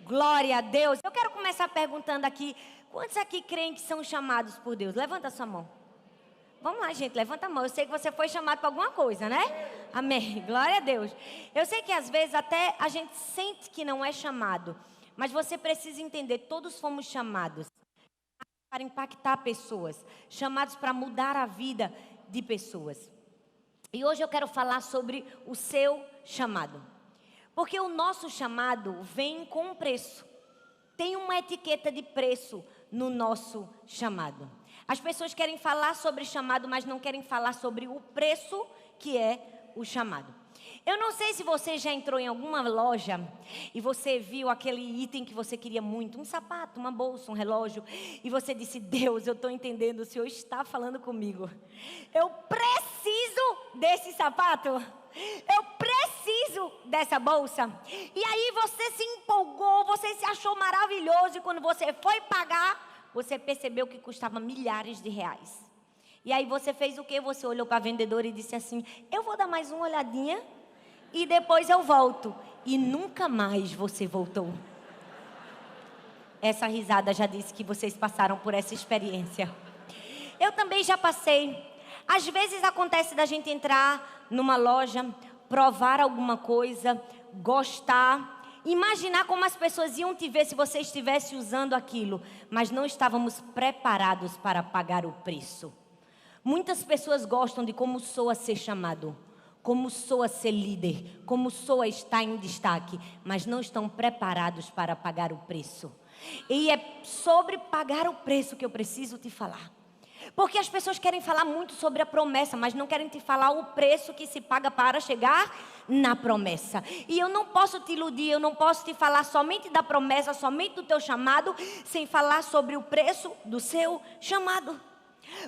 Glória a Deus. Eu quero começar perguntando aqui, quantos aqui creem que são chamados por Deus? Levanta a sua mão. Vamos lá, gente, levanta a mão. Eu sei que você foi chamado para alguma coisa, né? Amém. Glória a Deus. Eu sei que às vezes até a gente sente que não é chamado, mas você precisa entender, todos fomos chamados para impactar pessoas, chamados para mudar a vida de pessoas. E hoje eu quero falar sobre o seu chamado. Porque o nosso chamado vem com um preço. Tem uma etiqueta de preço no nosso chamado. As pessoas querem falar sobre chamado, mas não querem falar sobre o preço que é o chamado. Eu não sei se você já entrou em alguma loja e você viu aquele item que você queria muito, um sapato, uma bolsa, um relógio, e você disse: Deus, eu estou entendendo, o Senhor está falando comigo. Eu preciso desse sapato. Eu preciso dessa bolsa. E aí você se empolgou, você se achou maravilhoso, e quando você foi pagar, você percebeu que custava milhares de reais. E aí você fez o quê? Você olhou para a vendedora e disse assim: eu vou dar mais uma olhadinha e depois eu volto. E nunca mais você voltou. Essa risada já disse que vocês passaram por essa experiência. Eu também já passei. Às vezes acontece da gente entrar numa loja, provar alguma coisa, gostar, imaginar como as pessoas iam te ver se você estivesse usando aquilo, mas não estávamos preparados para pagar o preço. Muitas pessoas gostam de como soa ser chamado, como soa ser líder, como soa estar em destaque, mas não estão preparados para pagar o preço. E é sobre pagar o preço que eu preciso te falar. Porque as pessoas querem falar muito sobre a promessa, mas não querem te falar o preço que se paga para chegar na promessa. E eu não posso te iludir, eu não posso te falar somente da promessa, somente do teu chamado, sem falar sobre o preço do seu chamado.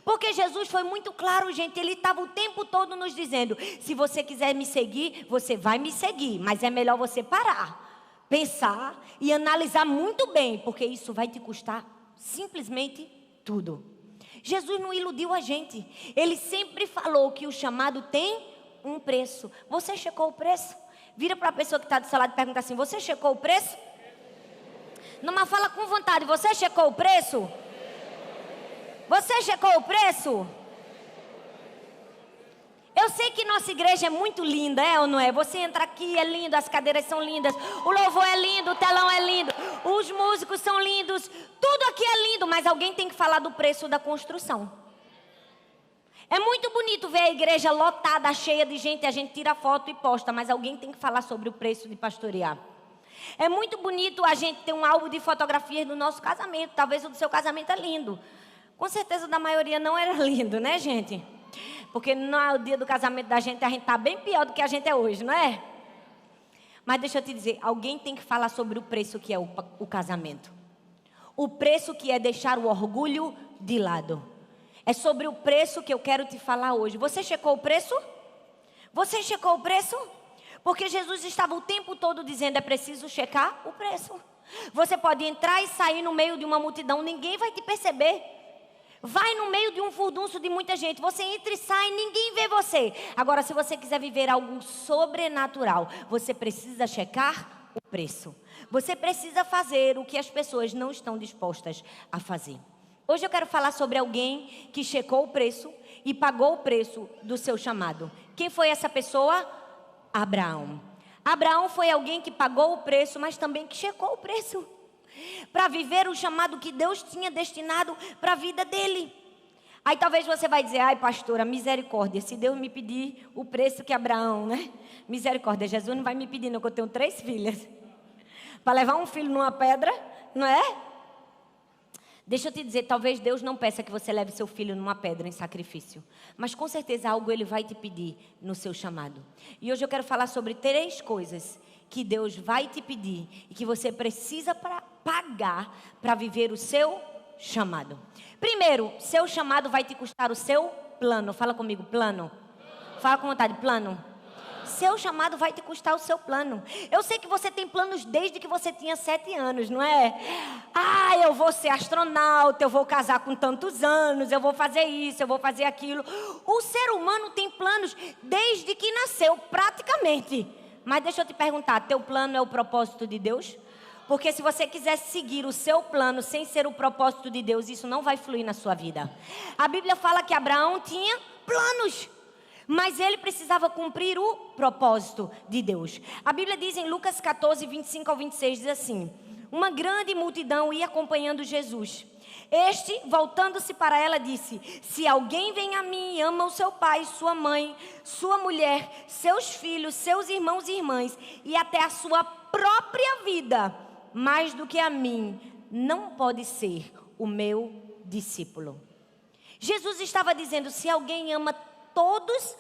Porque Jesus foi muito claro, gente. Ele estava o tempo todo nos dizendo: se você quiser me seguir, você vai me seguir, mas é melhor você parar, pensar e analisar muito bem, porque isso vai te custar simplesmente tudo. Jesus não iludiu a gente. Ele sempre falou que o chamado tem um preço. Você checou o preço? Vira para a pessoa que está do seu lado e pergunta assim: você checou o preço? Não, mas fala com vontade. Você checou o preço? Você checou o preço? Eu sei que nossa igreja é muito linda, é ou não é? Você entra aqui, é lindo, as cadeiras são lindas, o louvor é lindo, o telão é lindo, os músicos são lindos, tudo aqui é lindo, mas alguém tem que falar do preço da construção. É muito bonito ver a igreja lotada, cheia de gente, a gente tira foto e posta, mas alguém tem que falar sobre o preço de pastorear. É muito bonito a gente ter um álbum de fotografias do nosso casamento, talvez o do seu casamento é lindo. Com certeza da maioria não era lindo, né, gente? Porque no dia do casamento da gente, a gente está bem pior do que a gente é hoje, não é? Mas deixa eu te dizer, alguém tem que falar sobre o preço que é o casamento. O preço que é deixar o orgulho de lado. É sobre o preço que eu quero te falar hoje. Você checou o preço? Você checou o preço? Porque Jesus estava o tempo todo dizendo: é preciso checar o preço. Você pode entrar e sair no meio de uma multidão, ninguém vai te perceber. Vai no meio de um furdunço de muita gente, você entra e sai, ninguém vê você. Agora, se você quiser viver algo sobrenatural, você precisa checar o preço. Você precisa fazer o que as pessoas não estão dispostas a fazer. Hoje eu quero falar sobre alguém que checou o preço e pagou o preço do seu chamado. Quem foi essa pessoa? Abraão. Abraão foi alguém que pagou o preço, mas também que checou o preço, para viver o chamado que Deus tinha destinado para a vida dele. Aí talvez você vai dizer: ai, pastora, misericórdia, se Deus me pedir o preço que Abraão, né? Misericórdia, Jesus não vai me pedir não, que eu tenho 3 filhas. Para levar um filho numa pedra, não é? Deixa eu te dizer, talvez Deus não peça que você leve seu filho numa pedra em sacrifício, mas com certeza algo Ele vai te pedir no seu chamado. E hoje eu quero falar sobre 3 coisas que Deus vai te pedir e que você precisa pagar para viver o seu chamado. Primeiro, seu chamado vai te custar o seu plano. Fala comigo, plano. Fala com vontade, plano. Seu chamado vai te custar o seu plano. Eu sei que você tem planos desde que você tinha 7 anos, não é? Ah, eu vou ser astronauta, eu vou casar com tantos anos, eu vou fazer isso, eu vou fazer aquilo. O ser humano tem planos desde que nasceu, praticamente. Mas deixa eu te perguntar, teu plano é o propósito de Deus? Porque se você quiser seguir o seu plano sem ser o propósito de Deus, isso não vai fluir na sua vida. A Bíblia fala que Abraão tinha planos, mas ele precisava cumprir o propósito de Deus. A Bíblia diz em Lucas 14, 25 ao 26, diz assim: uma grande multidão ia acompanhando Jesus. Este, voltando-se para ela, disse: se alguém vem a mim e ama o seu pai, sua mãe, sua mulher, seus filhos, seus irmãos e irmãs, e até a sua própria vida, mais do que a mim, não pode ser o meu discípulo. Jesus estava dizendo: se alguém ama todos,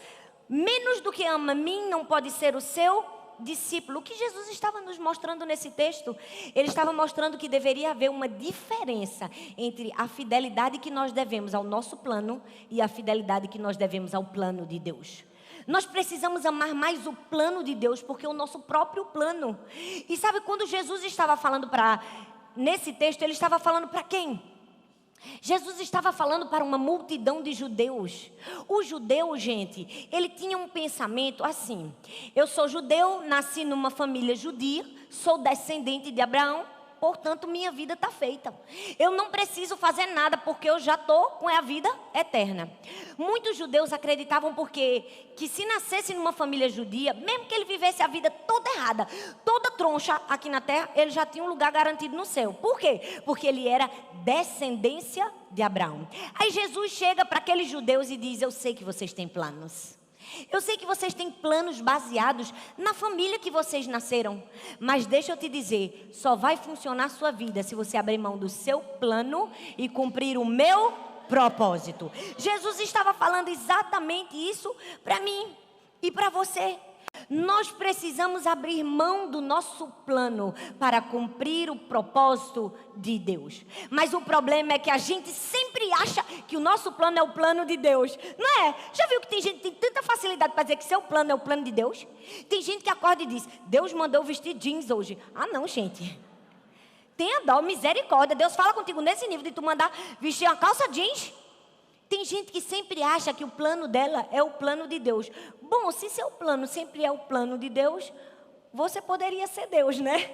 menos do que ama a mim, não pode ser o seu discípulo. O que Jesus estava nos mostrando nesse texto? Ele estava mostrando que deveria haver uma diferença entre a fidelidade que nós devemos ao nosso plano e a fidelidade que nós devemos ao plano de Deus. Nós precisamos amar mais o plano de Deus, porque é o nosso próprio plano. E sabe, quando Jesus estava falando nesse texto, ele estava falando para quem? Jesus estava falando para uma multidão de judeus. O judeu, gente, ele tinha um pensamento assim: eu sou judeu, nasci numa família judia, sou descendente de Abraão, portanto minha vida está feita. Eu não preciso fazer nada porque eu já estou com a vida eterna. Muitos judeus acreditavam que se nascesse numa família judia, mesmo que ele vivesse a vida toda errada, toda troncha aqui na terra, ele já tinha um lugar garantido no céu. Por quê? Porque ele era descendência de Abraão. Aí Jesus chega para aqueles judeus e diz: eu sei que vocês têm planos. Eu sei que vocês têm planos baseados na família que vocês nasceram. Mas deixa eu te dizer, só vai funcionar a sua vida se você abrir mão do seu plano e cumprir o meu propósito. Jesus estava falando exatamente isso para mim e para você. Nós precisamos abrir mão do nosso plano para cumprir o propósito de Deus. Mas o problema é que a gente sempre acha que o nosso plano é o plano de Deus. Não é? Já viu que tem gente que tem tanta facilidade para dizer que seu plano é o plano de Deus? Tem gente que acorda e diz: Deus mandou vestir jeans hoje. Ah não, gente. Tenha dó, misericórdia. Deus fala contigo nesse nível de tu mandar vestir uma calça jeans? Tem gente que sempre acha que o plano dela é o plano de Deus. Bom, se seu plano sempre é o plano de Deus, você poderia ser Deus, né?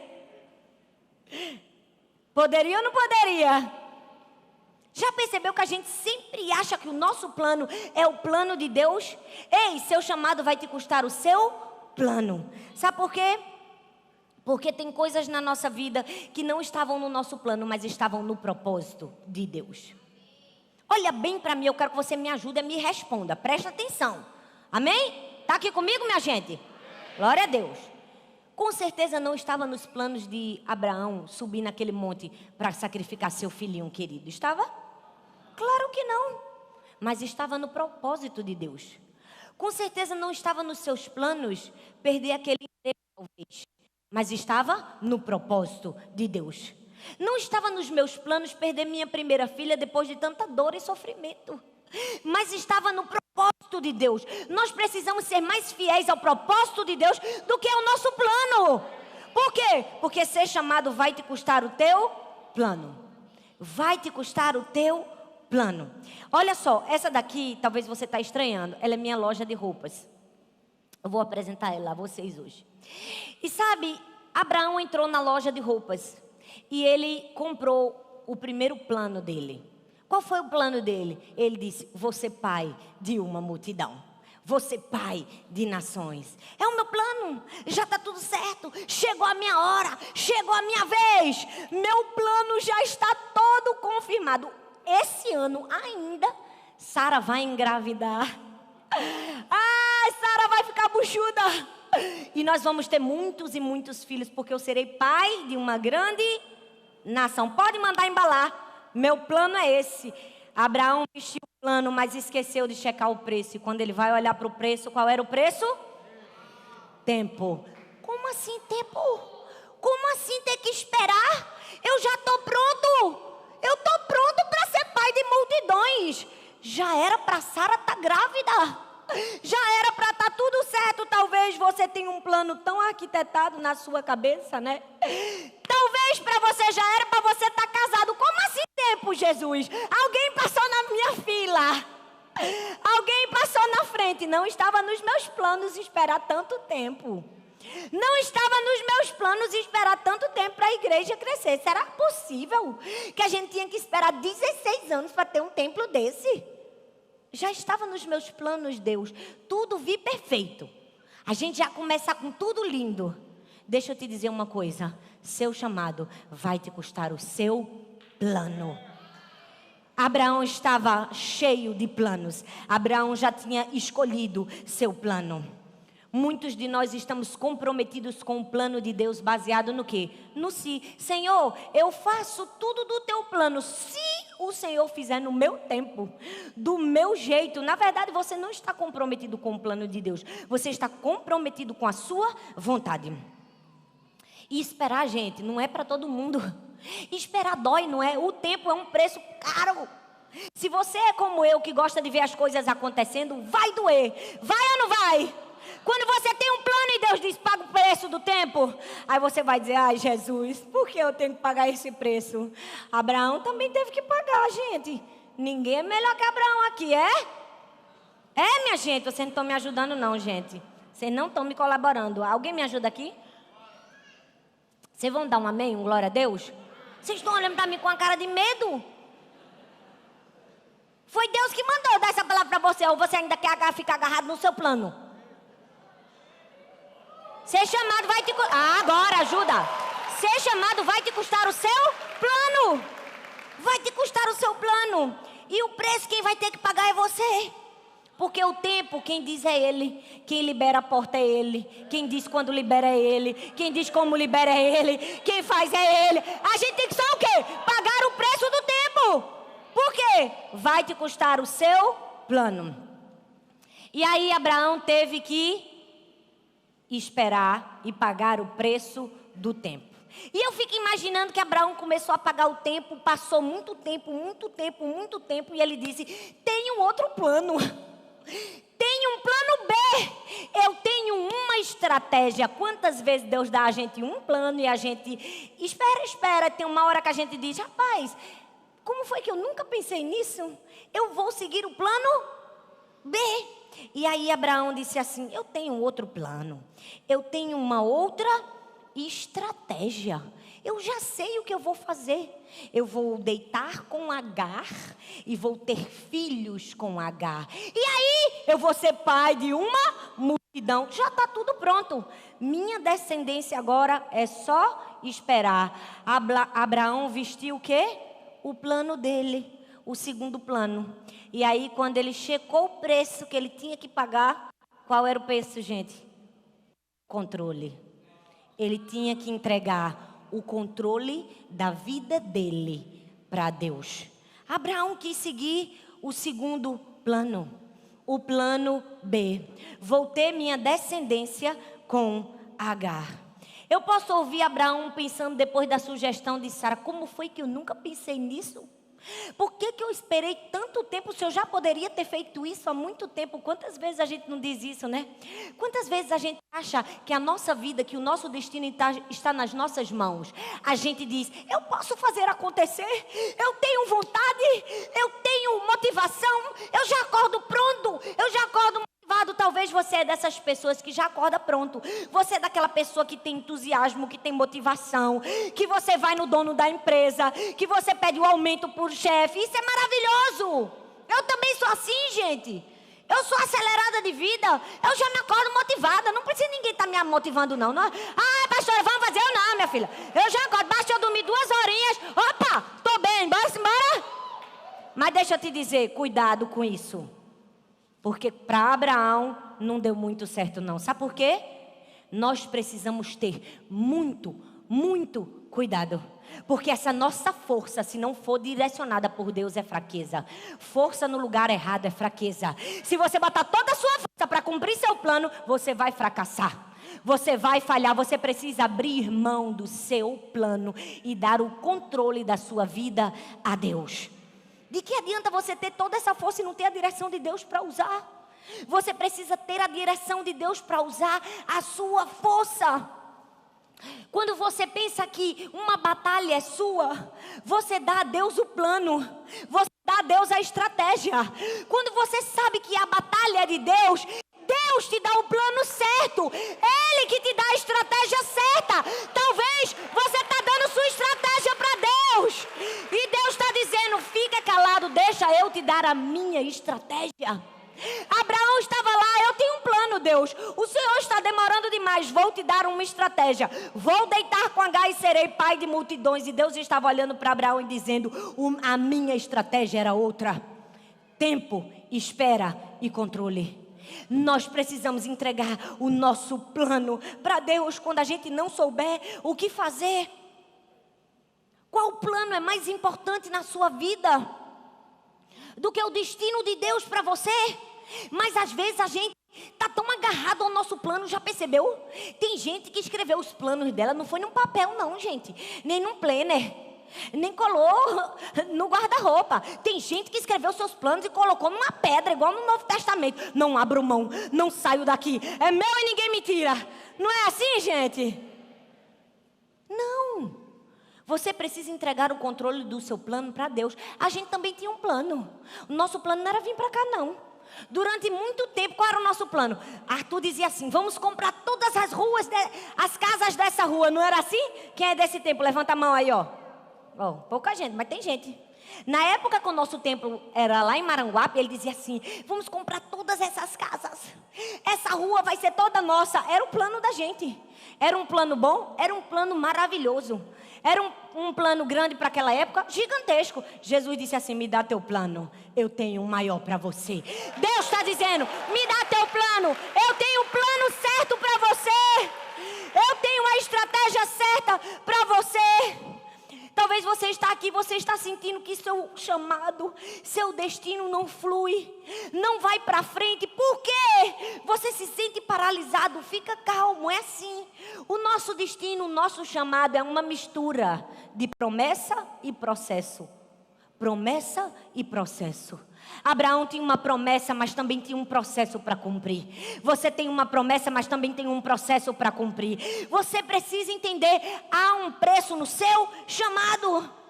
Poderia ou não poderia? Já percebeu que a gente sempre acha que o nosso plano é o plano de Deus? Ei, seu chamado vai te custar o seu plano. Sabe por quê? Porque tem coisas na nossa vida que não estavam no nosso plano, mas estavam no propósito de Deus. Olha bem para mim, eu quero que você me ajude e me responda. Presta atenção. Amém? Está aqui comigo, minha gente? Glória a Deus. Com certeza não estava nos planos de Abraão subir naquele monte para sacrificar seu filhinho querido. Estava? Claro que não. Mas estava no propósito de Deus. Com certeza não estava nos seus planos perder aquele emprego, talvez. Mas estava no propósito de Deus. Não estava nos meus planos perder minha primeira filha depois de tanta dor e sofrimento. Mas estava no propósito de Deus. Nós precisamos ser mais fiéis ao propósito de Deus do que ao nosso plano. Por quê? Porque ser chamado vai te custar o teu plano. Vai te custar o teu plano. Olha só, essa daqui, talvez você está estranhando. Ela é minha loja de roupas. Eu vou apresentar ela a vocês hoje. E sabe, Abraão entrou na loja de roupas. E ele comprou o primeiro plano dele. Qual foi o plano dele? Ele disse: vou ser pai de uma multidão. Vou ser pai de nações. É o meu plano. Já está tudo certo. Chegou a minha hora. Chegou a minha vez. Meu plano já está todo confirmado. Esse ano ainda, Sara vai engravidar. Sara vai ficar buchuda. E nós vamos ter muitos e muitos filhos, porque eu serei pai de uma grande nação. Pode mandar embalar. Meu plano é esse. Abraão vestiu o plano, mas esqueceu de checar o preço. E quando ele vai olhar para o preço, qual era o preço? Tempo. Como assim tempo? Como assim ter que esperar? Eu já estou pronto. Eu estou pronto para ser pai de multidões. Já era para Sara estar grávida. Já era para estar tudo certo. Talvez você tenha um plano tão arquitetado na sua cabeça, né? Talvez para você já era para você estar casado. Como assim tempo, Jesus? Alguém passou na minha fila. Alguém passou na frente. Não estava nos meus planos esperar tanto tempo. Não estava nos meus planos esperar tanto tempo para a igreja crescer. Será possível que a gente tinha que esperar 16 anos para ter um templo desse? Já estava nos meus planos, Deus. Tudo vi perfeito. A gente já começa com tudo lindo. Deixa eu te dizer uma coisa. Seu chamado vai te custar o seu plano. Abraão estava cheio de planos. Abraão já tinha escolhido seu plano. Muitos de nós estamos comprometidos com o plano de Deus baseado no quê? No si. Senhor, eu faço tudo do teu plano. Se o Senhor fizer no meu tempo, do meu jeito. Na verdade, você não está comprometido com o plano de Deus. Você está comprometido com a sua vontade. E esperar, gente, não é para todo mundo. Esperar dói, não é? O tempo é um preço caro. Se você é como eu, que gosta de ver as coisas acontecendo, vai doer. Vai ou não vai? Quando você tem um plano e Deus diz, paga o preço do tempo. Aí você vai dizer, ai Jesus, por que eu tenho que pagar esse preço? Abraão também teve que pagar, gente. Ninguém é melhor que Abraão aqui, é? É, minha gente, vocês não estão me ajudando não, gente. Vocês não estão me colaborando. Alguém me ajuda aqui? Vocês vão dar um amém, um glória a Deus? Vocês estão olhando para mim com a cara de medo? Foi Deus que mandou dar essa palavra para você, ou você ainda quer ficar agarrado no seu plano? Ser chamado vai te custar. Ah, agora ajuda. Ser chamado vai te custar o seu plano. Vai te custar o seu plano. E o preço quem vai ter que pagar é você. Porque o tempo, quem diz é Ele. Quem libera a porta é Ele. Quem diz quando libera é Ele. Quem diz como libera é Ele. Quem faz é Ele. A gente tem que só o quê? Pagar o preço do tempo. Por quê? Vai te custar o seu plano. E aí Abraão teve que esperar e pagar o preço do tempo. E eu fico imaginando que Abraão começou a pagar o tempo, passou muito tempo, e ele disse, tem um outro plano. Tem um plano B. Eu tenho uma estratégia. Quantas vezes Deus dá a gente um plano e a gente espera. Tem uma hora que a gente diz, rapaz, como foi que eu nunca pensei nisso? Eu vou seguir o plano B. E aí Abraão disse assim, eu tenho outro plano. Eu tenho uma outra estratégia. Eu já sei o que eu vou fazer. Eu vou deitar com Agar e vou ter filhos com Agar. E aí eu vou ser pai de uma multidão. Já está tudo pronto. Minha descendência agora é só esperar. Abraão vestiu o quê? O plano dele. O segundo plano. E aí quando ele checou o preço que ele tinha que pagar, qual era o preço, gente? Controle. Ele tinha que entregar o controle da vida dele para Deus. Abraão quis seguir o segundo plano, o plano B. Vou ter minha descendência com Agar. Eu posso ouvir Abraão pensando depois da sugestão de Sara, como foi que eu nunca pensei nisso? Por que eu esperei tanto tempo se eu já poderia ter feito isso há muito tempo? Quantas vezes a gente não diz isso, né? Quantas vezes a gente acha que a nossa vida, que o nosso destino está nas nossas mãos? A gente diz, eu posso fazer acontecer, eu tenho vontade, eu tenho motivação, eu já acordo pronto, eu já acordo motivado. Talvez você é dessas pessoas que já acorda pronto. Você é daquela pessoa que tem entusiasmo, que tem motivação, que você vai no dono da empresa, que você pede o aumento por chefe. Isso é maravilhoso. Eu também sou assim, gente. Eu sou acelerada de vida. Eu já me acordo motivada. Não precisa ninguém estar me motivando, não. Ah, pastora, vamos fazer? Eu não, minha filha. Eu já acordo. Basta eu dormir 2 horinhas. Opa, tô bem. Bora. Mas deixa eu te dizer, cuidado com isso. Porque para Abraão não deu muito certo não. Sabe por quê? Nós precisamos ter muito cuidado. Porque essa nossa força, se não for direcionada por Deus, é fraqueza. Força no lugar errado é fraqueza. Se você botar toda a sua força para cumprir seu plano, você vai fracassar. Você vai falhar. Você precisa abrir mão do seu plano e dar o controle da sua vida a Deus. De que adianta você ter toda essa força e não ter a direção de Deus para usar? Você precisa ter a direção de Deus para usar a sua força. Quando você pensa que uma batalha é sua, você dá a Deus o plano, você dá a Deus a estratégia. Quando você sabe que a batalha é de Deus, Deus te dá o plano certo. Ele que te dá a estratégia certa. Talvez você está dando sua estratégia para Deus. E Deus está dizendo, fica calado, deixa eu te dar a minha estratégia. Abraão estava lá, eu tenho um plano, Deus. O Senhor está demorando demais, vou te dar uma estratégia. Vou deitar com H e serei pai de multidões. E Deus estava olhando para Abraão e dizendo, a minha estratégia era outra. Tempo, espera e controle. Nós precisamos entregar o nosso plano para Deus quando a gente não souber o que fazer. Qual plano é mais importante na sua vida do que o destino de Deus para você? Mas às vezes a gente está tão agarrado ao nosso plano, já percebeu? Tem gente que escreveu os planos dela, não foi num papel não, gente, nem num planner, nem colou no guarda-roupa. Tem gente que escreveu seus planos e colocou numa pedra, igual no Novo Testamento. Não abro mão, não saio daqui, é meu e ninguém me tira. Não é assim, gente? Não. Você precisa entregar o controle do seu plano para Deus. A gente também tinha um plano. O nosso plano não era vir para cá, não. Durante muito tempo, qual era o nosso plano? Arthur dizia assim, vamos comprar todas as ruas, as casas dessa rua. Não era assim? Quem é desse tempo? Levanta a mão aí, ó. Ó, pouca gente, mas tem gente. Na época que o nosso templo era lá em Maranguape, ele dizia assim, vamos comprar todas essas casas. Essa rua vai ser toda nossa. Era o plano da gente. Era um plano bom? Era um plano maravilhoso. Era um plano grande para aquela época, gigantesco. Jesus disse assim, me dá teu plano, eu tenho um maior para você. Deus está dizendo, me dá teu plano, eu tenho um plano certo para você. Eu tenho a estratégia certa para você. Talvez você está aqui, você está sentindo que seu chamado, seu destino não flui, não vai para frente. Por quê? Você se sente paralisado, fica calmo, é assim. O nosso destino, o nosso chamado é uma mistura de promessa e processo. Promessa e processo. Abraão tinha uma promessa, mas também tinha um processo para cumprir. Você tem uma promessa, mas também tem um processo para cumprir. Você precisa entender, há um preço no seu chamado.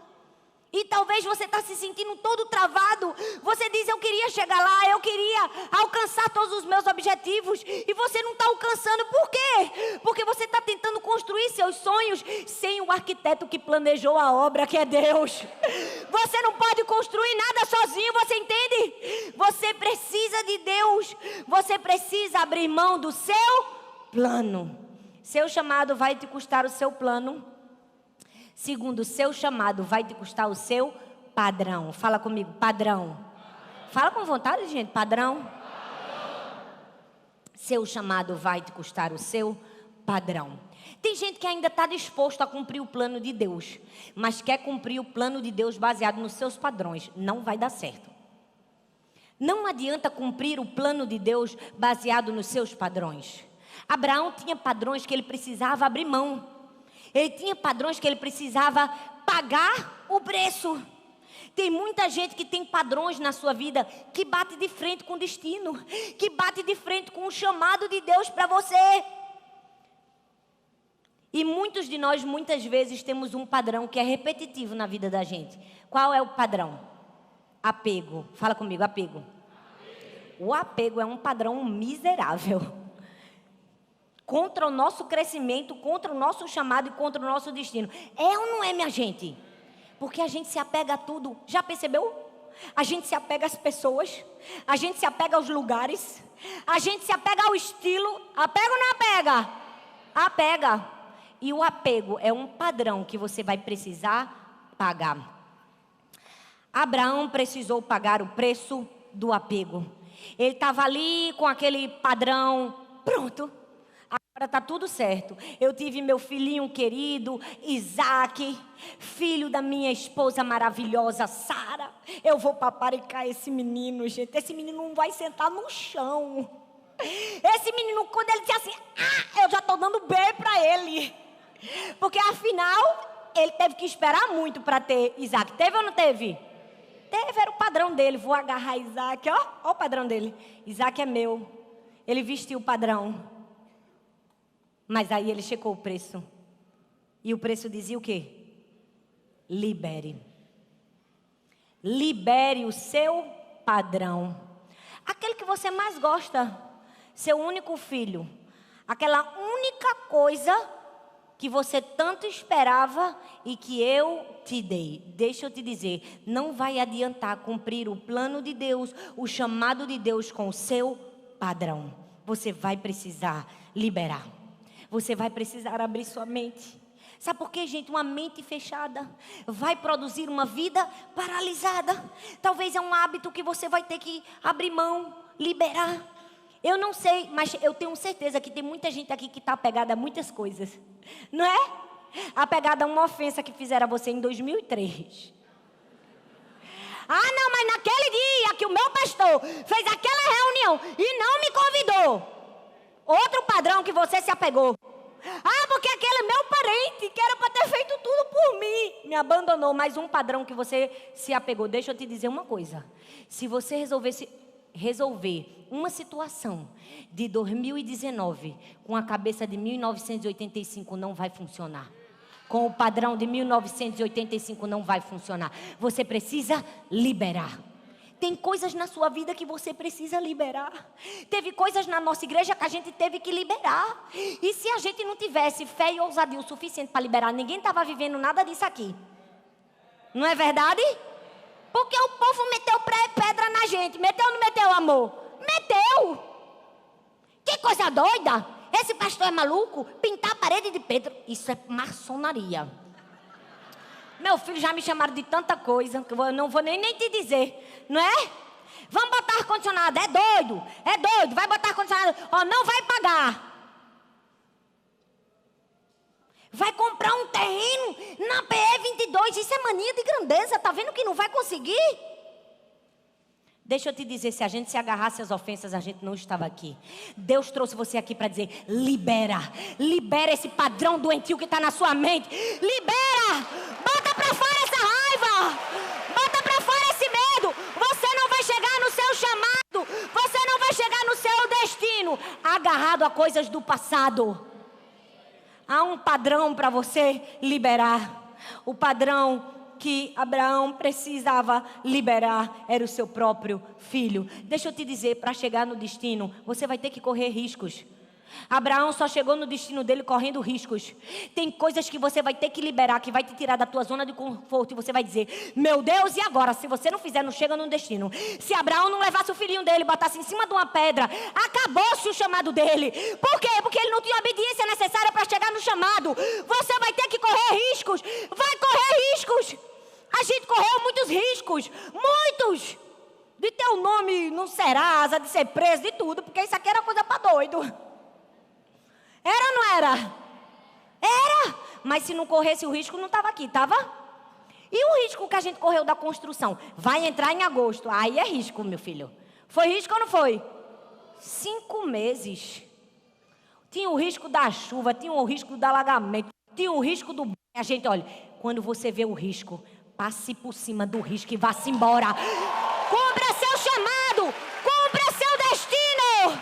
E talvez você está se sentindo todo travado. Você diz, eu queria chegar lá, eu queria alcançar todos os meus objetivos. E você não está alcançando. Por quê? Porque você está tentando construir seus sonhos sem o arquiteto que planejou a obra, que é Deus. Você não pode construir nada sozinho, você entende? Você precisa de Deus. Você precisa abrir mão do seu plano. Seu chamado vai te custar o seu plano. Segundo, o seu chamado vai te custar o seu padrão. Fala comigo, padrão. Fala com vontade, gente, padrão. Seu chamado vai te custar o seu padrão. Tem gente que ainda está disposto a cumprir o plano de Deus, mas quer cumprir o plano de Deus baseado nos seus padrões. Não vai dar certo. Não adianta cumprir o plano de Deus baseado nos seus padrões. Abraão tinha padrões que ele precisava abrir mão. Ele tinha padrões que ele precisava pagar o preço. Tem muita gente que tem padrões na sua vida que bate de frente com o destino, que bate de frente com o chamado de Deus para você. E muitos de nós, muitas vezes, temos um padrão que é repetitivo na vida da gente. Qual é o padrão? Apego. Fala comigo, apego. O apego é um padrão miserável. Contra o nosso crescimento, contra o nosso chamado e contra o nosso destino. É ou não é, minha gente? Porque a gente se apega a tudo. Já percebeu? A gente se apega às pessoas. A gente se apega aos lugares. A gente se apega ao estilo. Apega ou não apega? Apega. E o apego é um padrão que você vai precisar pagar. Abraão precisou pagar o preço do apego. Ele estava ali com aquele padrão. Pronto. Agora está tudo certo. Eu tive meu filhinho querido, Isaac, filho da minha esposa maravilhosa, Sara. Eu vou paparicar esse menino, gente. Esse menino não vai sentar no chão. Esse menino, quando ele diz assim, eu já estou dando B para ele. Porque afinal, ele teve que esperar muito para ter Isaac. Teve ou não teve? Teve, era o padrão dele. Vou agarrar Isaac, ó o padrão dele. Isaac é meu. Ele vestiu o padrão. Mas aí ele checou o preço. E o preço dizia o quê? Libere. Libere o seu padrão. Aquele que você mais gosta. seu único filho, aquela única coisa que você tanto esperava e que eu te dei. Deixa eu te dizer, não vai adiantar cumprir o plano de Deus, o chamado de Deus com o seu padrão. Você vai precisar liberar. Você vai precisar abrir sua mente. Sabe por quê, gente? Uma mente fechada vai produzir uma vida paralisada. Talvez é um hábito que você vai ter que abrir mão, liberar. Eu não sei, mas eu tenho certeza que tem muita gente aqui que está apegada a muitas coisas. Não é? Apegada a uma ofensa que fizeram a você em 2003. Ah, não, mas naquele dia que o meu pastor fez aquela reunião e não me convidou. Outro padrão que você se apegou. Ah, porque aquele meu parente que era para ter feito tudo por mim me abandonou. Mais um padrão que você se apegou. Deixa eu te dizer uma coisa. Se você resolver uma situação de 2019 com a cabeça de 1985, não vai funcionar. Com o padrão de 1985 não vai funcionar. Você precisa liberar. Tem coisas na sua vida que você precisa liberar. Teve coisas na nossa igreja que a gente teve que liberar. E se a gente não tivesse fé e ousadia o suficiente para liberar, ninguém estava vivendo nada disso aqui. Não é verdade? Porque o povo meteu pedra na gente. Meteu ou não meteu, amor? Meteu! Que coisa doida! Esse pastor é maluco? Pintar a parede de pedra. Isso é maçonaria. Meu filho já me chamaram de tanta coisa que eu não vou nem te dizer. Não é? Vamos botar ar-condicionado. É doido. É doido. Vai botar ar-condicionado. Ó, não vai pagar. Vai comprar um terreno na PE22. Isso é mania de grandeza. Tá vendo que não vai conseguir? Deixa eu te dizer, se a gente se agarrasse às ofensas, a gente não estava aqui. Deus trouxe você aqui para dizer, libera. Libera esse padrão doentio que está na sua mente. Libera. Bota para fora essa raiva. Bota para fora esse medo. Você não vai chegar no seu chamado. Você não vai chegar no seu destino agarrado a coisas do passado. Há um padrão para você liberar. O padrão que Abraão precisava liberar era o seu próprio filho. Deixa eu te dizer, para chegar no destino, você vai ter que correr riscos. Abraão só chegou no destino dele correndo riscos. Tem coisas que você vai ter que liberar, que vai te tirar da tua zona de conforto. E você vai dizer, meu Deus, e agora? Se você não fizer, não chega no destino. Se Abraão não levasse o filhinho dele, botasse em cima de uma pedra, acabou-se o chamado dele. Por quê? Porque ele não tinha a obediência necessária para chegar no chamado. Você vai ter que correr riscos. Vai correr riscos. A gente correu muitos riscos. Muitos. De ter o nome no Serasa, de ser preso, de tudo. Porque isso aqui era coisa para doido. Era ou não era? Era. Mas se não corresse o risco, não estava aqui, estava? E o risco que a gente correu da construção? Vai entrar em agosto. Aí é risco, meu filho. Foi risco ou não foi? 5 meses. Tinha o risco da chuva, tinha o risco do alagamento, tinha o risco do... A gente, olha, quando você vê o risco, passe por cima do risco e vá-se embora. Cumpra seu chamado. Cumpra seu destino.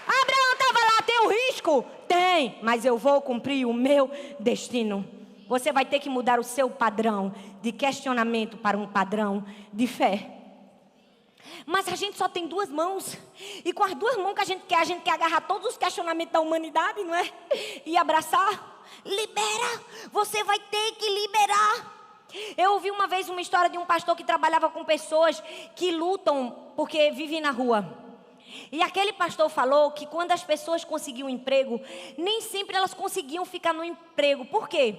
Abraão estava lá, tem o risco? Tem, mas eu vou cumprir o meu destino. Você vai ter que mudar o seu padrão de questionamento para um padrão de fé. Mas a gente só tem 2 mãos. E com as 2 mãos que a gente quer agarrar todos os questionamentos da humanidade, não é? E abraçar. Libera. Você vai ter que liberar. Eu ouvi uma vez uma história de um pastor que trabalhava com pessoas que lutam porque vivem na rua. E aquele pastor falou que quando as pessoas conseguiam um emprego, nem sempre elas conseguiam ficar no emprego. Por quê?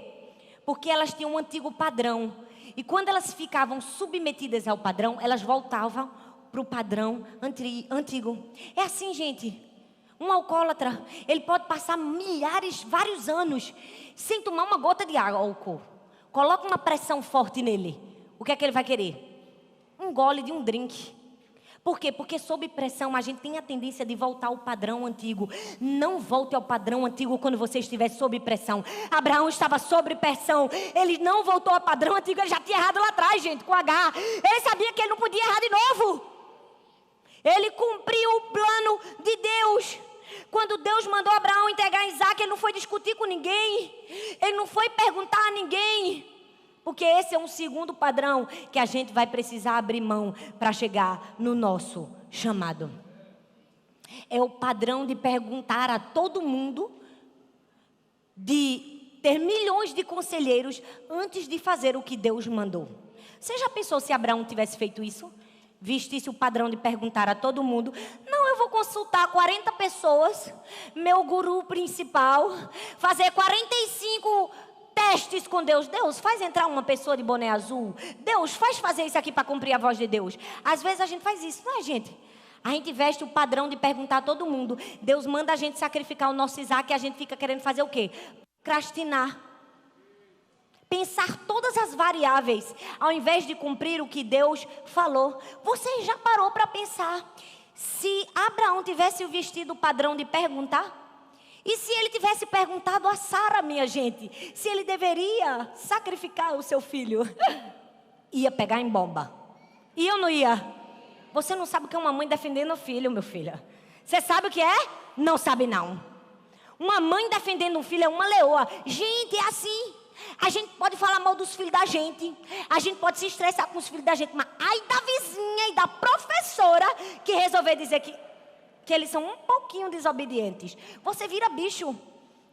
Porque elas tinham um antigo padrão. E quando elas ficavam submetidas ao padrão, elas voltavam para o padrão antigo. É assim, gente. Um alcoólatra, ele pode passar vários anos sem tomar uma gota de álcool. Coloca uma pressão forte nele. O que é que ele vai querer? Um gole de um drink. Por quê? Porque sob pressão a gente tem a tendência de voltar ao padrão antigo. Não volte ao padrão antigo quando você estiver sob pressão. Abraão estava sob pressão. Ele não voltou ao padrão antigo. Ele já tinha errado lá atrás, gente, com H. Ele sabia que ele não podia errar de novo. Ele cumpriu o plano de Deus. Quando Deus mandou Abraão entregar Isaac, ele não foi discutir com ninguém. Ele não foi perguntar a ninguém. Porque esse é um segundo padrão que a gente vai precisar abrir mão para chegar no nosso chamado. É o padrão de perguntar a todo mundo, de ter milhões de conselheiros antes de fazer o que Deus mandou. Você já pensou se Abraão tivesse feito isso? Vistisse o padrão de perguntar a todo mundo: não, eu vou consultar 40 pessoas, meu guru principal, fazer 45 testes com Deus. Deus, faz entrar uma pessoa de boné azul. Deus, faz fazer isso aqui para cumprir a voz de Deus. Às vezes a gente faz isso, não é, gente? A gente veste o padrão de perguntar a todo mundo. Deus manda a gente sacrificar o nosso Isaac e a gente fica querendo fazer o quê? Procrastinar. Pensar todas as variáveis, ao invés de cumprir o que Deus falou. Você já parou para pensar se Abraão tivesse vestido o padrão de perguntar? E se ele tivesse perguntado a Sara, minha gente, se ele deveria sacrificar o seu filho? Ia pegar em bomba. Ia ou não ia? Você não sabe o que é uma mãe defendendo o filho, meu filho. Você sabe o que é? Não sabe não. Uma mãe defendendo um filho é uma leoa. Gente, é assim. A gente pode falar mal dos filhos da gente. A gente pode se estressar com os filhos da gente. Mas ai da vizinha e da professora que resolver dizer que eles são um pouquinho desobedientes. Você vira bicho.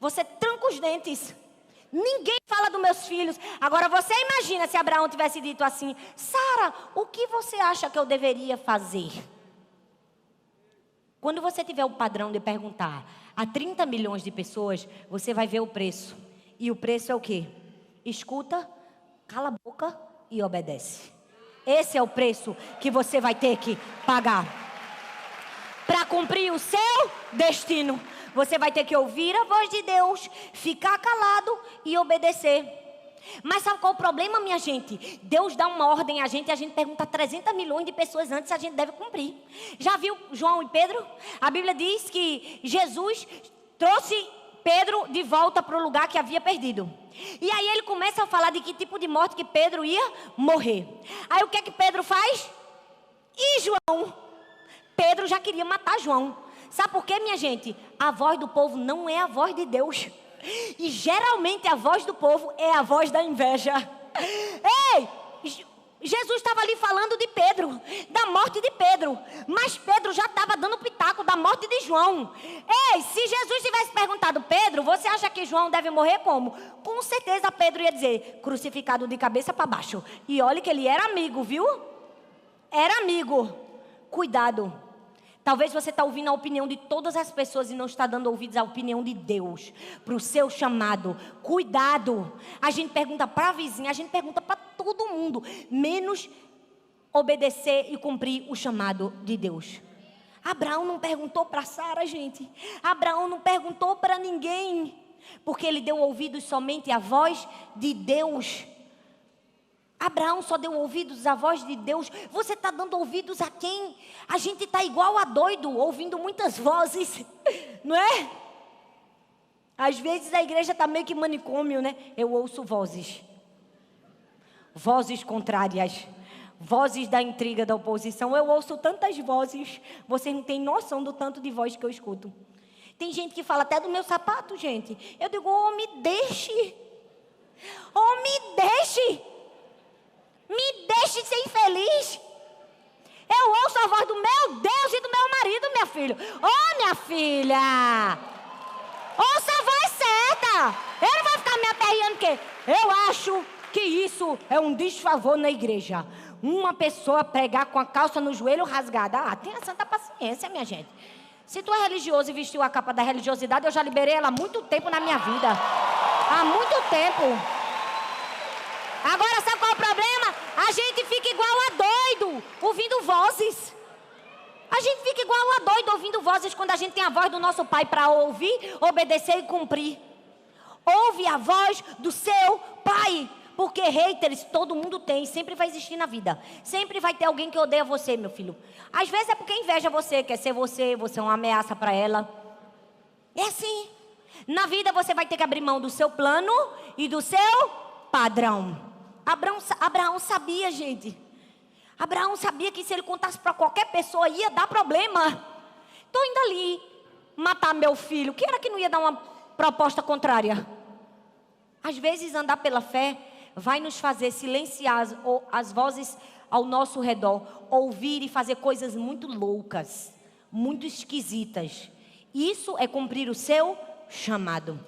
Você tranca os dentes. Ninguém fala dos meus filhos. Agora você imagina se Abraão tivesse dito assim: Sara, o que você acha que eu deveria fazer? Quando você tiver o padrão de perguntar a 30 milhões de pessoas, você vai ver o preço. E o preço é o quê? Escuta, cala a boca e obedece. Esse é o preço que você vai ter que pagar. Para cumprir o seu destino, você vai ter que ouvir a voz de Deus, ficar calado e obedecer. Mas sabe qual é o problema, minha gente? Deus dá uma ordem a gente e a gente pergunta a 300 milhões de pessoas antes se a gente deve cumprir. Já viu João e Pedro? A Bíblia diz que Jesus trouxe Pedro de volta para o lugar que havia perdido. E aí ele começa a falar de que tipo de morte que Pedro ia morrer. Aí o que é que Pedro faz? E João? Pedro já queria matar João. Sabe por quê, minha gente? A voz do povo não é a voz de Deus. E geralmente a voz do povo é a voz da inveja. Ei! Jesus estava ali falando de Pedro, da morte de Pedro. Mas Pedro já estava dando pitaco da morte de João. Ei, se Jesus tivesse perguntado: Pedro, você acha que João deve morrer como? Com certeza Pedro ia dizer: crucificado de cabeça para baixo. E olha que ele era amigo, viu? Era amigo. Cuidado. Talvez você está ouvindo a opinião de todas as pessoas e não está dando ouvidos à opinião de Deus, para o seu chamado. Cuidado. A gente pergunta para a vizinha, a gente pergunta para todo mundo, menos obedecer e cumprir o chamado de Deus. Abraão não perguntou para Sara, gente. Abraão não perguntou para ninguém, porque ele deu ouvidos somente à voz de Deus. Abraão só deu ouvidos à voz de Deus. Você está dando ouvidos a quem? A gente está igual a doido, ouvindo muitas vozes, não é? Às vezes a igreja está meio que manicômio, né? Eu ouço vozes. Vozes contrárias. Vozes da intriga, da oposição. Eu ouço tantas vozes. Vocês não têm noção do tanto de voz que eu escuto. Tem gente que fala até do meu sapato, gente. Eu digo: oh, me deixe. Oh, me deixe. Me deixe ser infeliz. Eu ouço a voz do meu Deus e do meu marido, minha filha. Oh, minha filha, ouça a voz certa. Eu não vou ficar me aperreando, porque eu acho que isso é um desfavor na igreja. Uma pessoa pregar com a calça no joelho rasgada. Ah, tenha santa paciência, minha gente. Se tu é religioso e vestiu a capa da religiosidade, eu já liberei ela há muito tempo na minha vida. Há muito tempo. Agora, sabe qual é o problema? A gente fica igual a doido, ouvindo vozes. A gente fica igual a doido, ouvindo vozes, quando a gente tem a voz do nosso Pai para ouvir, obedecer e cumprir. Ouve a voz do seu Pai. Porque haters todo mundo tem, sempre vai existir na vida. Sempre vai ter alguém que odeia você, meu filho. Às vezes é porque inveja você, quer ser você é uma ameaça para ela. É assim. Na vida você vai ter que abrir mão do seu plano e do seu padrão. Abraão sabia, gente. Abraão sabia que se ele contasse para qualquer pessoa ia dar problema. Estou indo ali matar meu filho. Quem era que não ia dar uma proposta contrária? Às vezes andar pela fé vai nos fazer silenciar as vozes ao nosso redor, ouvir e fazer coisas muito loucas. muito esquisitas. Isso é cumprir o seu chamado.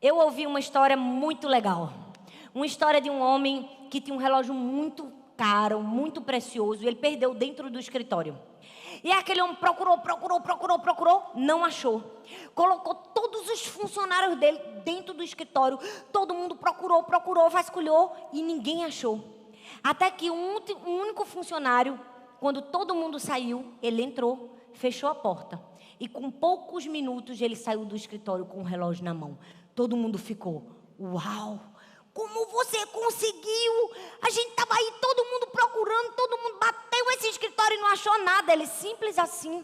Eu ouvi uma história muito legal. Uma história de um homem que tinha um relógio muito caro, muito precioso. E ele perdeu dentro do escritório. E aquele homem procurou, não achou. Colocou todos os funcionários dele dentro do escritório. Todo mundo procurou, vasculhou e ninguém achou. Até que um único funcionário, quando todo mundo saiu, ele entrou, fechou a porta. E com poucos minutos ele saiu do escritório com o relógio na mão. Todo mundo ficou, uau! Como você conseguiu? A gente estava aí, todo mundo procurando, todo mundo bateu esse escritório e não achou nada. Ele, simples assim.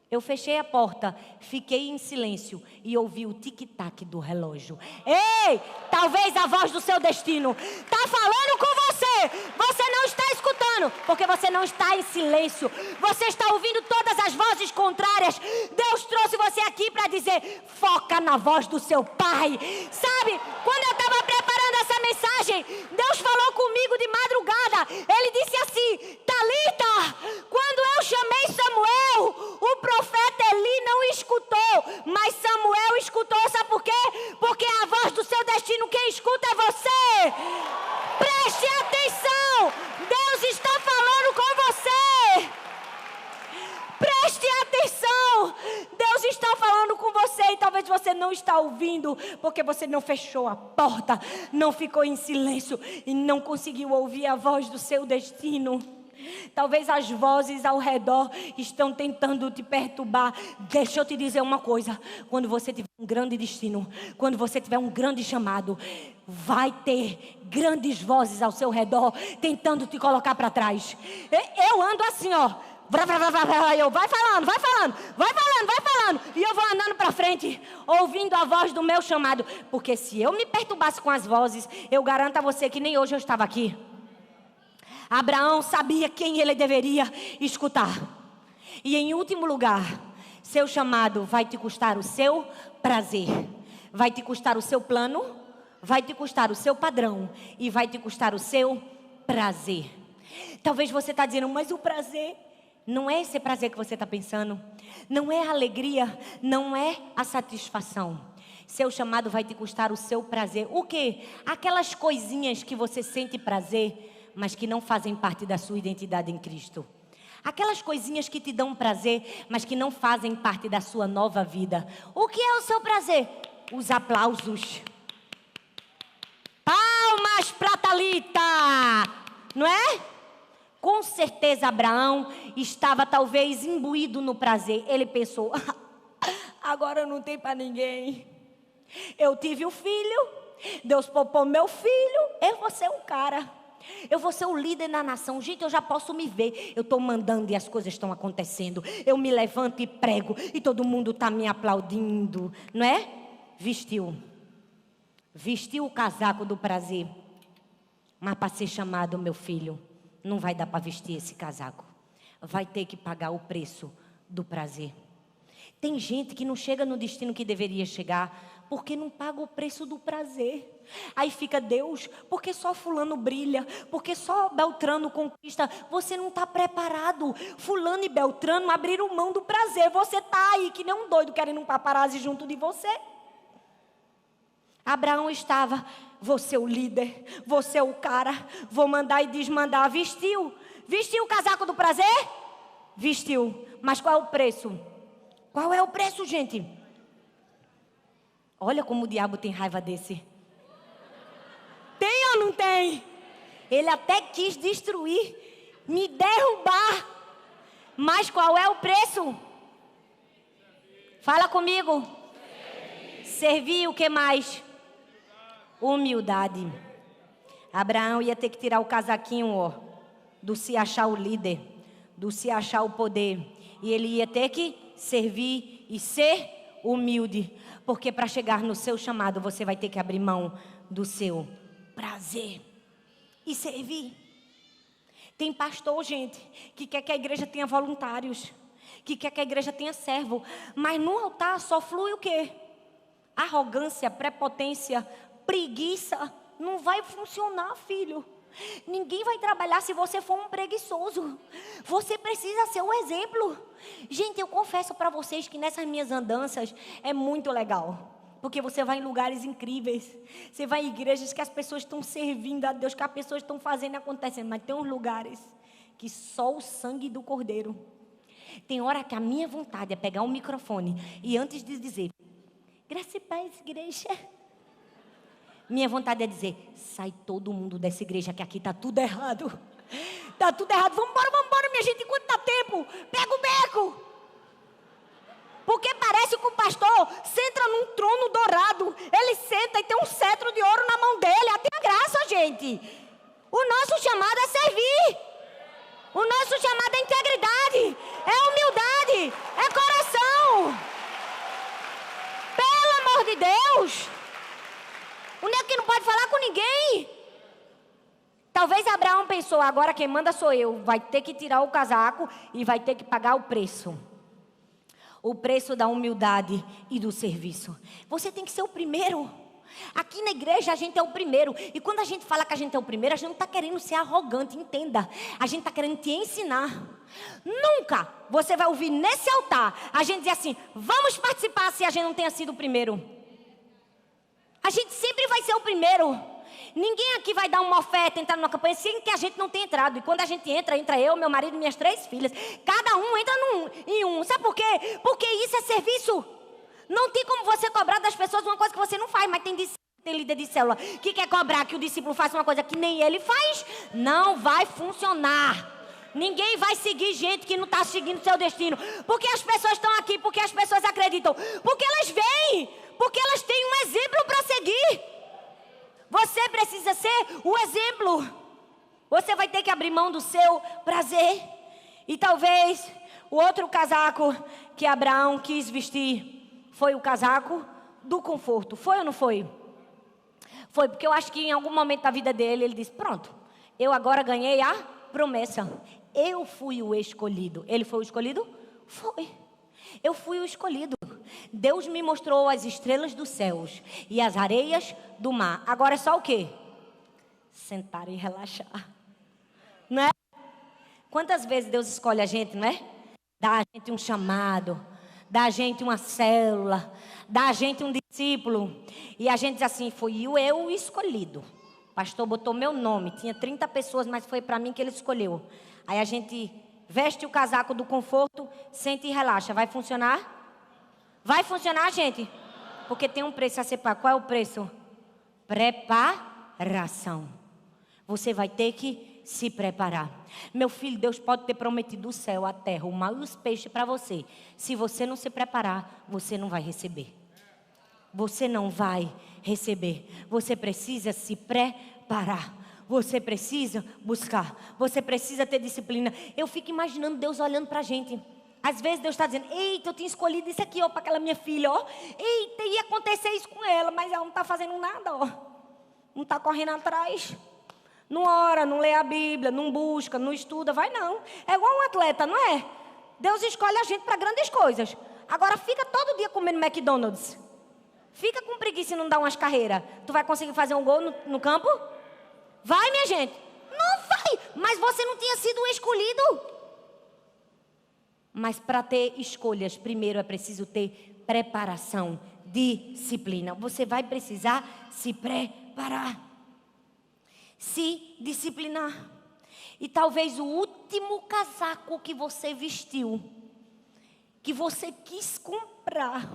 Eu fechei a porta, fiquei em silêncio e ouvi o tic-tac do relógio. Ei, talvez a voz do seu destino está falando com você. Você não está escutando, porque você não está em silêncio. Você está ouvindo todas as vozes contrárias. Deus trouxe você aqui para dizer, foca na voz do seu Pai. Sabe, quando eu estava preparando essa mensagem, Deus falou comigo de madrugada. Ele disse assim, Talita, quando eu chamei Samuel, o profeta Eli não escutou, mas Samuel escutou, sabe por quê? Porque a voz do seu destino, quem escuta é você. Preste atenção, Deus está falando com você. Preste atenção, Deus está falando com você e talvez você não está ouvindo, porque você não fechou a porta, não ficou em silêncio e não conseguiu ouvir a voz do seu destino. Talvez as vozes ao redor estão tentando te perturbar. Deixa eu te dizer uma coisa. Quando você tiver um grande destino, quando você tiver um grande chamado, vai ter grandes vozes ao seu redor tentando te colocar para trás. Eu ando assim, ó. Eu, vai falando. E eu vou andando para frente, ouvindo a voz do meu chamado. Porque se eu me perturbasse com as vozes, eu garanto a você que nem hoje eu estava aqui. Abraão sabia quem ele deveria escutar. E em último lugar, seu chamado vai te custar o seu prazer. Vai te custar o seu plano, vai te custar o seu padrão e vai te custar o seu prazer. Talvez você está dizendo, mas o prazer não é esse prazer que você está pensando. Não é a alegria, não é a satisfação. Seu chamado vai te custar o seu prazer. O quê? Aquelas coisinhas que você sente prazer, mas que não fazem parte da sua identidade em Cristo. Aquelas coisinhas que te dão prazer, mas que não fazem parte da sua nova vida. O que é o seu prazer? Os aplausos. Palmas para Talita, não é? Com certeza Abraão estava talvez imbuído no prazer. Ele pensou, agora não tem para ninguém. Eu tive um filho, Deus poupou meu filho, eu vou ser um cara. Eu vou ser o líder na nação. Gente, eu já posso me ver. Eu estou mandando e as coisas estão acontecendo. Eu me levanto e prego e todo mundo está me aplaudindo, não é? Vestiu o casaco do prazer. Mas para ser chamado, meu filho, não vai dar para vestir esse casaco. Vai ter que pagar o preço do prazer. Tem gente que não chega no destino que deveria chegar porque não paga o preço do prazer. Aí fica, Deus, porque só fulano brilha, porque só Beltrano conquista. Você não está preparado. Fulano e Beltrano abriram mão do prazer. Você está aí que nem um doido querendo um paparazzi junto de você. Abraão estava, vou ser o líder, vou ser o cara, vou mandar e desmandar. Vestiu o casaco do prazer? Vestiu, mas qual é o preço? Qual é o preço, gente? Olha como o diabo tem raiva desse. Tem ou não tem? Ele até quis destruir, me derrubar. Mas qual é o preço? Fala comigo. Servir o que mais? Humildade. Abraão ia ter que tirar o casaquinho, ó, do se achar o líder, do se achar o poder. E ele ia ter que servir e ser humilde. Porque para chegar no seu chamado, você vai ter que abrir mão do seu prazer e servir. Tem pastor, gente, que quer que a igreja tenha voluntários, que quer que a igreja tenha servo. Mas no altar só flui o quê? Arrogância, prepotência, preguiça. Não vai funcionar, filho. Ninguém vai trabalhar se você for um preguiçoso. Você precisa ser o exemplo. Gente, eu confesso para vocês que nessas minhas andanças é muito legal. Porque você vai em lugares incríveis. Você vai em igrejas que as pessoas estão servindo a Deus, que as pessoas estão fazendo e acontecendo. Mas tem uns lugares que só o sangue do Cordeiro. Tem hora que a minha vontade é pegar um microfone e antes de dizer, graça e paz, igreja, minha vontade é dizer, sai todo mundo dessa igreja que aqui está tudo errado. Está tudo errado. Vamos embora, minha gente, enquanto dá tempo. Pega o beco. Porque parece que o pastor senta num trono dourado. Ele senta e tem um cetro de ouro na mão dele. Até a graça, gente. O nosso chamado é servir. O nosso chamado é integridade. É humildade. É coração. Pelo amor de Deus. O nego que não pode falar com ninguém. Talvez Abraão pensou, agora quem manda sou eu. Vai ter que tirar o casaco e vai ter que pagar o preço. O preço da humildade e do serviço. Você tem que ser o primeiro. Aqui na igreja a gente é o primeiro. E quando a gente fala que a gente é o primeiro, a gente não está querendo ser arrogante, entenda. A gente está querendo te ensinar. Nunca você vai ouvir nesse altar a gente dizer assim, vamos participar se a gente não tenha sido o primeiro. A gente sempre vai ser o primeiro. Ninguém aqui vai dar uma oferta, entrar numa campanha sem que a gente não tenha entrado. E quando a gente entra eu, meu marido e minhas 3 filhas. Cada um entra em um. Sabe por quê? Porque isso é serviço. Não tem como você cobrar das pessoas uma coisa que você não faz. Mas tem líder de célula que quer cobrar que o discípulo faça uma coisa que nem ele faz. Não vai funcionar. Ninguém vai seguir gente que não está seguindo seu destino. Porque as pessoas estão aqui, porque as pessoas acreditam. Porque elas veem. Porque elas têm um exemplo para seguir. Você precisa ser o exemplo. Você vai ter que abrir mão do seu prazer. E talvez o outro casaco que Abraão quis vestir foi o casaco do conforto. Foi ou não foi? Foi, porque eu acho que em algum momento da vida dele, ele disse, pronto, eu agora ganhei a promessa. Eu fui o escolhido. Ele foi o escolhido? Foi. Eu fui o escolhido. Deus me mostrou as estrelas dos céus e as areias do mar. Agora é só o quê? Sentar e relaxar. Não é? Quantas vezes Deus escolhe a gente, não é? Dá a gente um chamado, dá a gente uma célula, dá a gente um discípulo. E a gente diz assim, fui eu o escolhido. O pastor botou meu nome, tinha 30 pessoas, mas foi para mim que ele escolheu. Aí a gente veste o casaco do conforto, sente e relaxa. Vai funcionar? Vai funcionar, gente? Porque tem um preço a ser pago. Qual é o preço? Preparação. Você vai ter que se preparar. Meu filho, Deus pode ter prometido o céu, a terra, o mar e os peixes para você. Se você não se preparar, você não vai receber. Você não vai receber. Você precisa se preparar. Você precisa buscar. Você precisa ter disciplina. Eu fico imaginando Deus olhando para a gente. Às vezes Deus está dizendo, eita, eu tinha escolhido isso aqui, ó, para aquela minha filha, ó. Eita, ia acontecer isso com ela, mas ela não está fazendo nada, ó. Não está correndo atrás. Não ora, não lê a Bíblia, não busca, não estuda, vai não. É igual um atleta, não é? Deus escolhe a gente para grandes coisas. Agora fica todo dia comendo McDonald's. Fica com preguiça e não dá umas carreiras. Tu vai conseguir fazer um gol no campo? Vai, minha gente. Não vai. Mas você não tinha sido um escolhido. Mas para ter escolhas, primeiro é preciso ter preparação, disciplina. Você vai precisar se preparar, se disciplinar. E talvez o último casaco que você vestiu, que você quis comprar,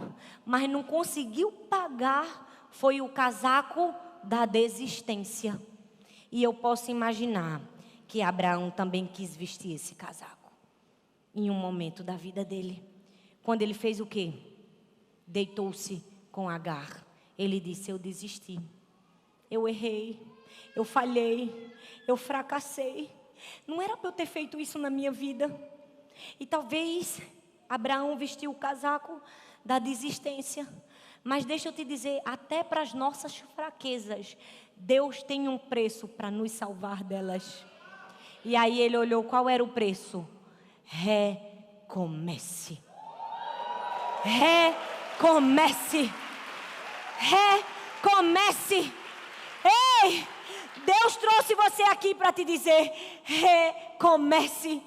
mas não conseguiu pagar, foi o casaco da desistência. E eu posso imaginar que Abraão também quis vestir esse casaco. Em um momento da vida dele. Quando ele fez o quê? Deitou-se com Agar. Ele disse, eu desisti. Eu errei. Eu falhei. Eu fracassei. Não era para eu ter feito isso na minha vida. E talvez Abraão vestiu o casaco da desistência. Mas deixa eu te dizer, até para as nossas fraquezas, Deus tem um preço para nos salvar delas. E aí ele olhou, qual era o preço? Recomece. Recomece. Recomece. Ei, Deus trouxe trouxe você aqui para te dizer: recomece.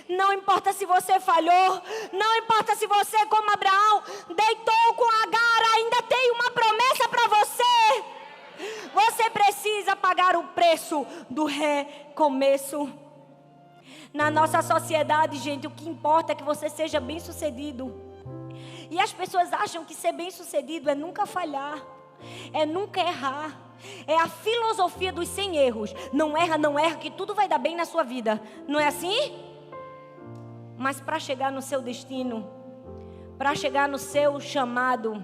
Não importa se você falhou, não importa se você, como Abraão, deitou com Agar, ainda tem uma promessa para você. Você precisa pagar o preço do recomeço. Na nossa sociedade, gente, o que importa é que você seja bem-sucedido. E as pessoas acham que ser bem-sucedido é nunca falhar, é nunca errar. É a filosofia dos 100 erros. Não erra, que tudo vai dar bem na sua vida. Não é assim? Mas para chegar no seu destino, para chegar no seu chamado,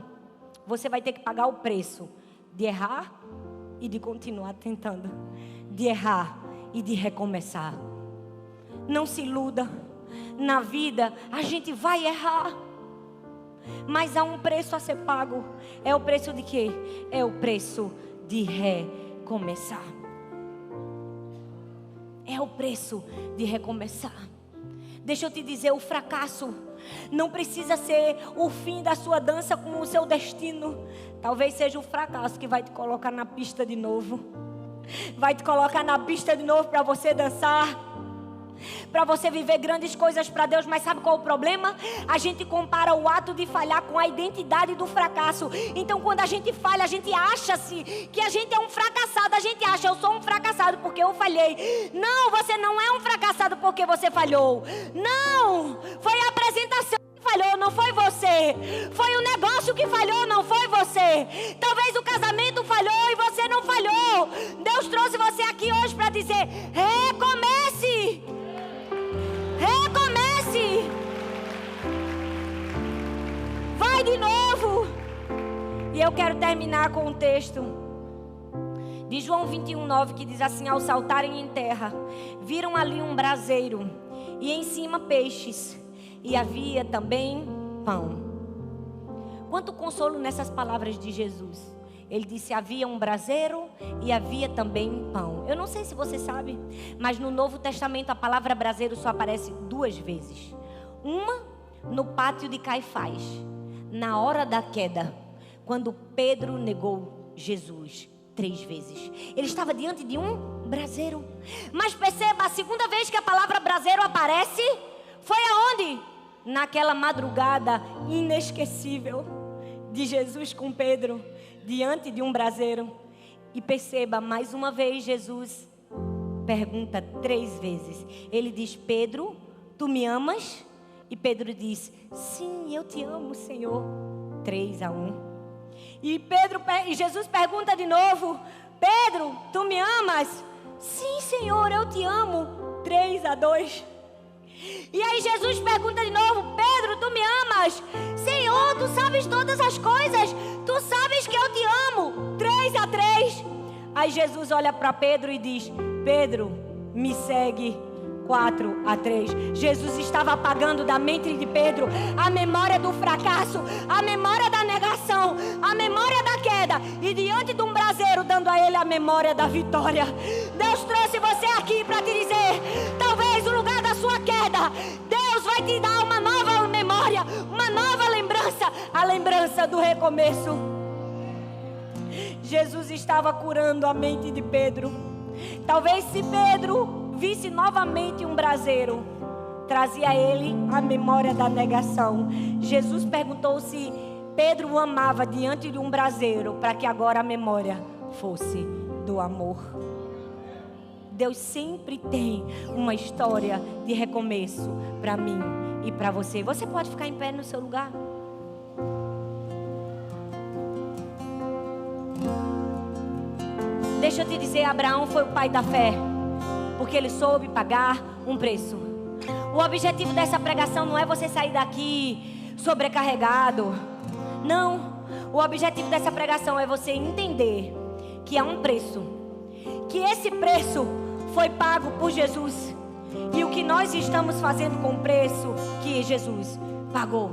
você vai ter que pagar o preço de errar e de continuar tentando, de errar e de recomeçar. Não se iluda. Na vida a gente vai errar, mas há um preço a ser pago. É o preço de quê? É o preço de recomeçar. É o preço de recomeçar. Deixa eu te dizer, o fracasso não precisa ser o fim da sua dança com o seu destino. Talvez seja o fracasso que vai te colocar na pista de novo. Vai te colocar na pista de novo para você dançar, para você viver grandes coisas para Deus. Mas sabe qual é o problema? A gente compara o ato de falhar com a identidade do fracasso. Então quando a gente falha, a gente acha-se que a gente é um fracassado. A gente acha: eu sou um fracassado porque eu falhei. Não, você não é um fracassado porque você falhou. Não, foi a apresentação que falhou, não foi você. Foi o negócio que falhou, não foi você. Talvez o casamento falhou e você não falhou. Deus trouxe você aqui hoje para dizer: recomece. Recomece. Vai de novo. E eu quero terminar com um texto de João 21:9, que diz assim: ao saltarem em terra, viram ali um braseiro e em cima peixes, e havia também pão. Quanto consolo nessas palavras de Jesus. Ele disse: havia um braseiro e havia também pão. Eu não sei se você sabe, mas no Novo Testamento a palavra braseiro só aparece 2 vezes. Uma no pátio de Caifás, na hora da queda, quando Pedro negou Jesus 3 vezes. Ele estava diante de um braseiro. Mas perceba, a segunda vez que a palavra braseiro aparece foi aonde? Naquela madrugada inesquecível de Jesus com Pedro, diante de um braseiro. E perceba, mais uma vez Jesus pergunta 3 vezes. Ele diz: Pedro, tu me amas? E Pedro diz: sim, eu te amo, Senhor. 3-1. E Jesus pergunta de novo: Pedro, tu me amas? Sim, Senhor, eu te amo. 3-2. E aí Jesus pergunta de novo: Pedro, tu me amas? Senhor, tu sabes todas as coisas, tu sabes que eu te amo. 3-3. Aí Jesus olha para Pedro e diz: Pedro, me segue. 4-3. Jesus estava apagando da mente de Pedro a memória do fracasso, a memória da negação, a memória da queda, e diante de um braseiro dando a ele a memória da vitória. Deus trouxe você aqui para te dizer: talvez o lugar da sua queda, Deus vai te dar uma nova memória, uma nova lembrança, a lembrança do recomeço. Jesus estava curando a mente de Pedro. Talvez se Pedro visse novamente um braseiro, trazia a ele a memória da negação. Jesus perguntou se Pedro o amava diante de um braseiro, para que agora a memória fosse do amor. Deus sempre tem uma história de recomeço para mim e para você. Você pode ficar em pé no seu lugar? Deixa eu te dizer, Abraão foi o pai da fé, porque ele soube pagar um preço. O objetivo dessa pregação não é você sair daqui sobrecarregado. Não. O objetivo dessa pregação é você entender que há um preço, que esse preço foi pago por Jesus, e o que nós estamos fazendo com o preço que Jesus pagou.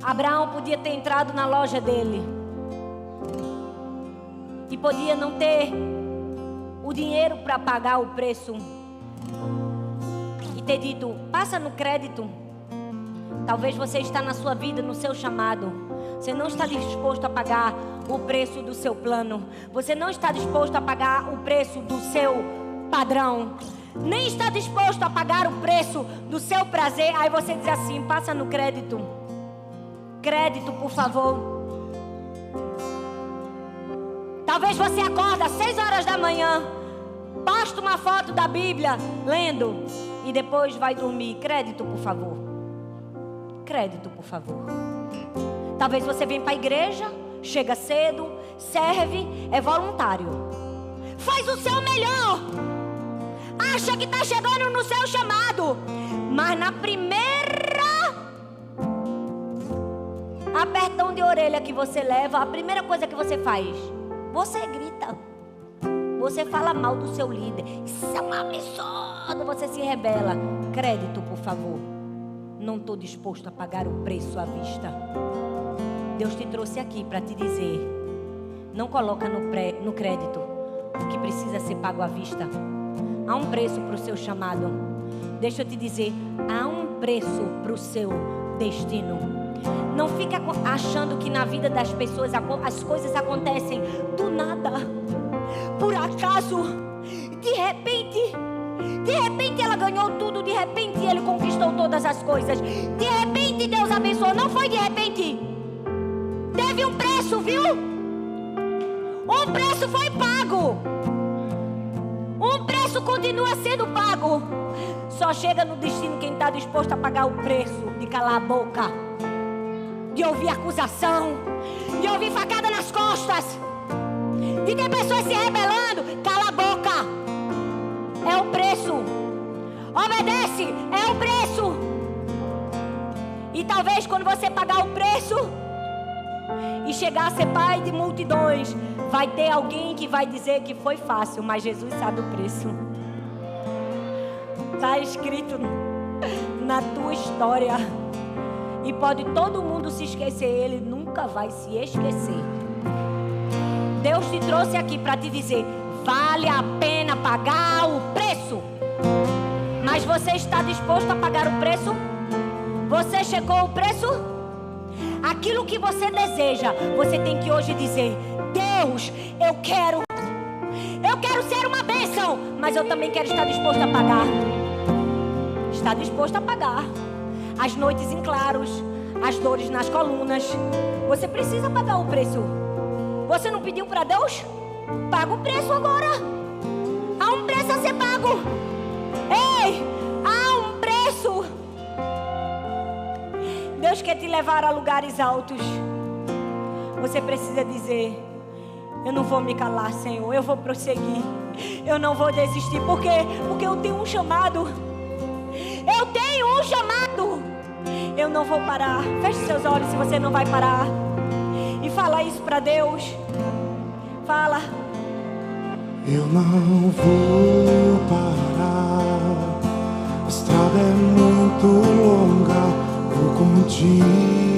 Abraão podia ter entrado na loja dele e podia não ter o dinheiro para pagar o preço e ter dito: passa no crédito. Talvez você está na sua vida, no seu chamado, Você não está disposto a pagar o preço do seu plano. Você não está disposto a pagar o preço do seu padrão. Nem está disposto a pagar o preço do seu prazer. Aí você diz assim: passa no crédito. Crédito, por favor. Talvez você acorda às 6 horas da manhã, posta uma foto da Bíblia, lendo, e depois vai dormir. Crédito, por favor. Crédito, por favor. Talvez você venha para a igreja, chega cedo, serve, é voluntário. Faz o seu melhor. Acha que está chegando no seu chamado. Mas na primeira apertão de orelha que você leva, a primeira coisa que você faz, você grita. Você fala mal do seu líder. Isso é um absurdo. Você se rebela. Crédito, por favor. Não estou disposto a pagar o preço à vista. Deus te trouxe aqui para te dizer: não coloca no crédito o que precisa ser pago à vista. Há um preço para o seu chamado. Deixa eu te dizer, há um preço para o seu destino. Não fica achando que na vida das pessoas as coisas acontecem do nada, por acaso. De repente ela ganhou tudo. De repente ele conquistou todas as coisas. De repente Deus abençoou. Não foi de repente. Teve um preço, viu? Um preço foi pago. Um preço continua sendo pago. Só chega no destino quem está disposto a pagar o preço de calar a boca, de ouvir acusação, de ouvir facada nas costas, de ter pessoas se rebelando. Cala a boca. É um preço. Obedece. É um preço. E talvez quando você pagar o preço e chegar a ser pai de multidões, vai ter alguém que vai dizer que foi fácil, mas Jesus sabe o preço. Está escrito na tua história. E pode todo mundo se esquecer, ele nunca vai se esquecer. Deus te trouxe aqui para te dizer: vale a pena pagar o preço. Mas você está disposto a pagar o preço? Você checou o preço? Aquilo que você deseja, você tem que hoje dizer: Deus, eu quero ser uma bênção, mas eu também quero estar disposto a pagar. Está disposto a pagar as noites em claros, as dores nas colunas. Você precisa pagar o preço. Você não pediu para Deus? Paga o preço agora. Há um preço a ser pago. Ei, há um preço. Deus quer te levar a lugares altos. Você precisa dizer: eu não vou me calar, Senhor. Eu vou prosseguir. Eu não vou desistir. Por quê? Porque eu tenho um chamado. Eu tenho um chamado. Eu não vou parar. Feche seus olhos se você não vai parar. E fala isso para Deus. Fala: eu não vou parar. A estrada é muito longa. Vou contigo.